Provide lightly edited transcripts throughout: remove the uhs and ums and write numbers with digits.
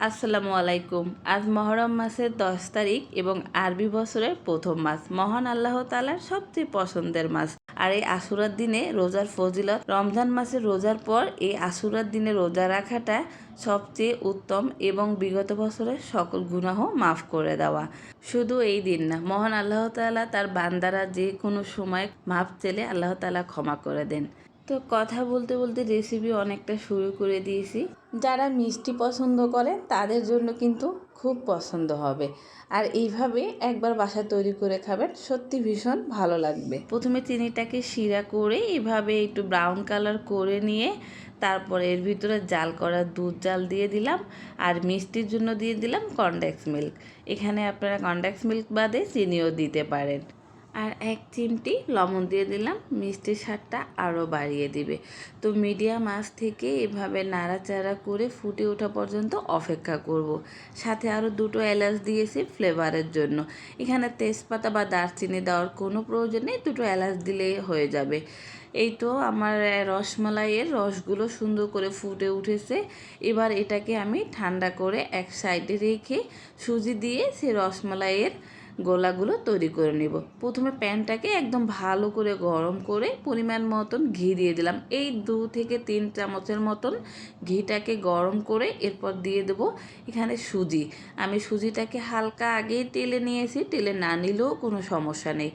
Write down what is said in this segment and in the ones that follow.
আসসালামু আলাইকুম। আজ মহরম মাসের 10 তারিখ এবং আরবি বছরের প্রথম মাস। মহান আল্লাহ তাআলার সবচেয়ে পছন্দের মাস। আর এই আশুরার দিনে রোজার ফজিলত, রমজান মাসের রোজার পর এই আশুরার দিনে রোজা রাখাটা সবচেয়ে উত্তম এবং বিগত বছরের সকল গুনাহ মাফ করে দেওয়া। শুধু এই দিন না, মহান আল্লাহ তাআলা তার বান্দারা যে কোনো সময় মাফ চেলে আল্লাহ তাআলা ক্ষমা করে দেন। তো কথা বলতে বলতে রেসিপি অনেকটা শুরু করে দিয়েছি। যারা মিষ্টি পছন্দ করে তাদের জন্য কিন্তু খুব পছন্দ হবে। আর এইভাবে একবার বাসায় তৈরি করে খাবেন, সত্যি ভীষণ ভালো লাগবে। প্রথমে চিনিটাকে শিরা করে এভাবে একটু ব্রাউন কালার করে নিয়ে তারপরে এর ভিতরে জাল করা দুধ জাল দিয়ে দিলাম। আর মিষ্টির জন্য দিয়ে দিলাম কনডেন্স মিল্ক। এখানে আপনারা কনডেন্স মিল্ক বাদে চিনিও দিতে পারেন। আর 1 চিমটি লবণ দিয়ে দিলাম, মিষ্টির স্বাদটা আরও বাড়িয়ে দিবে। তো মিডিয়াম আঁচ থেকে এভাবে নাড়াচাড়া করে ফুটে ওঠা পর্যন্ত অপেক্ষা করব। সাথে আরও 2টো এলাচ দিয়েছি ফ্লেভারের জন্য। এখানে তেজপাতা বা দারচিনি দেওয়ার কোনো প্রয়োজন নেই, 2টো এলাচ দিলেই হয়ে যাবে। এই তো আমার রসমালাইয়ের রসগুলো সুন্দর করে ফুটে উঠেছে। এবার এটাকে আমি ঠান্ডা করে এক সাইডে রেখে সুজি দিয়ে সে রসমালাইয়ের গোলাগুলো তৈরি করে নেব। প্রথমে প্যানটাকে একদম ভালো করে গরম করে পরিমাণ মতন ঘি দিয়ে দিলাম। এই 2 থেকে 3 চামচের মতন ঘিটাকে গরম করে এরপর দিয়ে দেব এখানে সুজি। আমি সুজিটাকে হালকা আগেই টেলে নিয়েছি, টেলে না নিলেও কোনো সমস্যা নেই।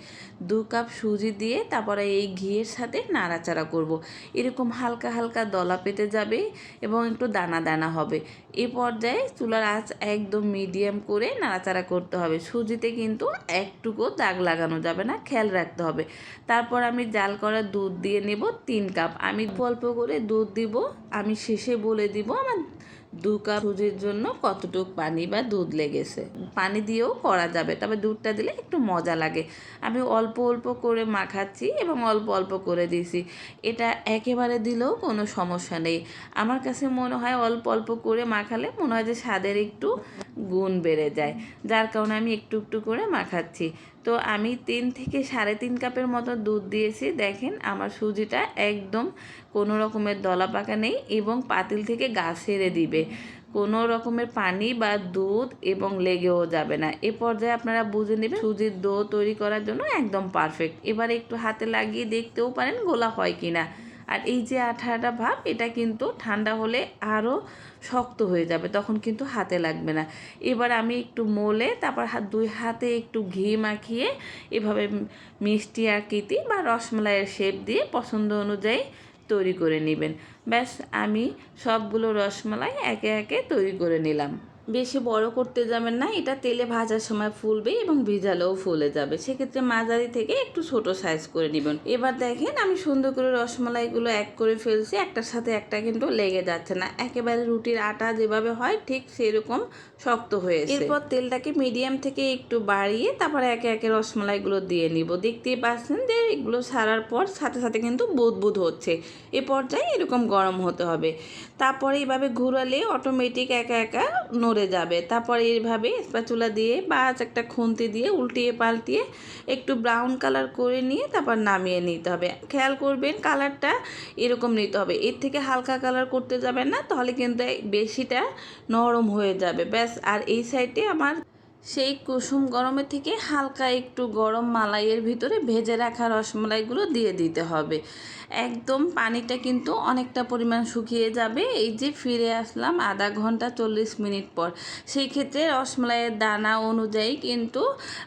2 কাপ সুজি দিয়ে তারপরে এই ঘিয়ের সাথে নাড়াচাড়া করব। এরকম হালকা হালকা দলা পেতে যাবে এবং একটু দানা দানা হবে। এ পর্যায়ে চুলার আঁচ একদম মিডিয়াম করে নাড়াচাড়া করতে হবে। সুজিতে কিন্তু একটুকুও দাগ লাগানো যাবে না, খেয়াল রাখতে হবে। তারপর আমি জাল করা দুধ দিয়ে নেব 3 কাপ। আমি অল্প করে দুধ দিব, আমি শেষে বলে দিব আমার 2 কাপ সুজির জন্য কতটুকু পানি বা দুধ লেগেছে। পানি দিয়েও করা যাবে, তবে দুধটা দিলে একটু মজা লাগে। আমি অল্প অল্প করে মাখাচ্ছি এবং অল্প অল্প করে দিয়েছি। এটা একেবারে দিলেও কোনো সমস্যা নেই। আমার কাছে মনে হয় অল্প অল্প করে মাখালে মনে হয় যে স্বাদের একটু গুণ বেড়ে যায়, যার কারণে আমি একটু একটু করে মাখাচ্ছি। তো আমি 3 থেকে 3.5 কাপের মতো দুধ দিয়েছি। দেখেন আমার সুজিটা একদম কোনো রকমের দলা পাকা নেই এবং পাতিল থেকে গা ছেড়ে দিবে। কোনো রকমের পানি বা দুধ এবং লেগেও যাবে না। এ পর্যায়ে আপনারা বুঝে নেবেন সুজির ডো তৈরি করার জন্য একদম পারফেক্ট। এবারে একটু হাতে লাগিয়ে দেখতেও পারেন গোলা হয় কিনা। আর এই যে আঠা আঠা ভাব, এটা কিন্তু ঠান্ডা হলে আরও শক্ত হয়ে যাবে, তখন কিন্তু হাতে লাগবে না। এবার আমি একটু মলে তারপর 2 হাতে একটু ঘি মাখিয়ে এভাবে মিষ্টি আকৃতি বা রসমালাইয়ের শেপ দিয়ে পছন্দ অনুযায়ী তৈরি করে নেবেন। ব্যাস, আমি সবগুলো রসমালাই একে একে তৈরি করে নিলাম। বেশি বড় করতে যাবেন না, এটা তেলে ভাজার সময় ফুলবে এবং ভিজালেও ফুলে যাবে। সেক্ষেত্রে মাঝারি থেকে একটু ছোট সাইজ করে নেবেন। এবার দেখেন আমি সুন্দর করে রসমালাইগুলো এক করে ফেলছি, একটার সাথে একটা কিন্তু লেগে যাচ্ছে না। একেবারে রুটির আটা যেভাবে হয় ঠিক সেরকম শক্ত হয়েছে। এরপর তেলটাকে মিডিয়াম থেকে একটু বাড়িয়ে তারপর একে একে রসমালাইগুলো দিয়ে নিব। দেখতেই পাচ্ছেন যে এগুলো ছাড়ার পর সাথে সাথে কিন্তু বুদবুদ হচ্ছে। এ পর্যায়ে এরকম গরম হতে হবে। তারপরে এইভাবে ঘুরালে অটোমেটিক একা একা নড়ে যাবে। তারপরে এইভাবে স্প্যাচুলা দিয়ে বা একটা খুন্তি দিয়ে উল্টিয়ে পাল্টিয়ে একটু ব্রাউন কালার করে নিয়ে তারপর নামিয়ে নিতে হবে। খেয়াল করবেন কালারটা এরকম নিতে হবে, এর থেকে হালকা কালার করতে যাবেন না, তাহলে কিন্তু বেশিটা নরম হয়ে যাবে। ব্যাস, আর এই সাইডে আমার সেই কুসুম গরমের থেকে হালকা একটু গরম মালাইয়ের ভিতরে ভেজে রাখা রসমালাইগুলো দিয়ে দিতে হবে। একদম পানিটা কিন্তু অনেকটা পরিমাণ শুকিয়ে যাবে। এই যে ফিরে আসলাম আধা ঘন্টা 40 মিনিট পর, সেই ক্ষেত্রে রসমালাইয়ের দানা অনুযায়ী কিন্তু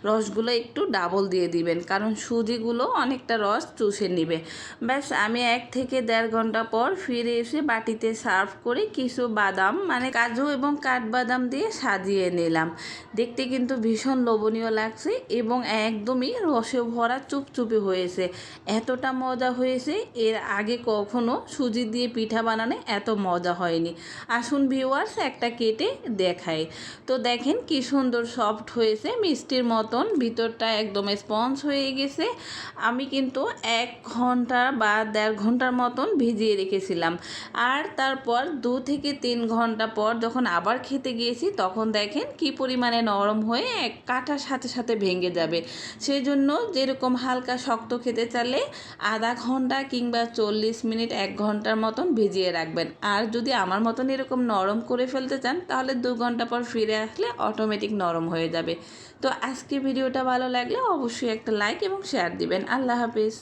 রসগুলো একটু ডাবল দিয়ে দিবেন, কারণ সুজিগুলো অনেকটা রস চুষে নিবে। ব্যাস, আমি 1 থেকে 1.5 ঘন্টা পর ফিরে এসে বাটিতে সার্ভ করে কিছু বাদাম মানে কাজু এবং কাঠবাদাম দিয়ে সাজিয়ে নিলাম। দেখতে কিন্তু ভীষণ লোভনীয় লাগছে এবং একদমই রসে ভরা চুপচুপে হয়েছে। এতটা মজা হয়েছে, এর আগে কখনো সুজি দিয়ে পিঠা বানানো এত মজা হয়নি। আসুন ভিউয়ার্স একটা কেটে দেখাই। তো দেখেন কি সুন্দর সফট হয়েছে, মিষ্টির মতন, ভিতরটা একদম স্পঞ্জ হয়ে গেছে। আমি কিন্তু 1 ঘন্টা বা 1.5 ঘন্টার মতন ভিজিয়ে রেখেছিলাম। আর তারপর 2 থেকে 3 ঘন্টা পর যখন আবার খেতে গিয়েছি তখন দেখেন কি পরিমাণে নরম হয়ে কাটার সাথে সাথে ভেঙে যাবে। সেই জন্য যেরকম হালকা শক্ত খেতে চাইলে আধা ঘন্টা কি কিংবা 40 মিনিট 1 ঘন্টার মতন ভিজিয়ে রাখবেন। আর যদি আমার মতন এরকম নরম করে ফেলতে চান তাহলে 2 ঘন্টা পর ফিরে আসলে অটোমেটিক নরম হয়ে যাবে। তো আজকে ভিডিওটা ভালো লাগলে অবশ্যই একটা লাইক এবং শেয়ার দিবেন। আল্লাহ হাফেজ।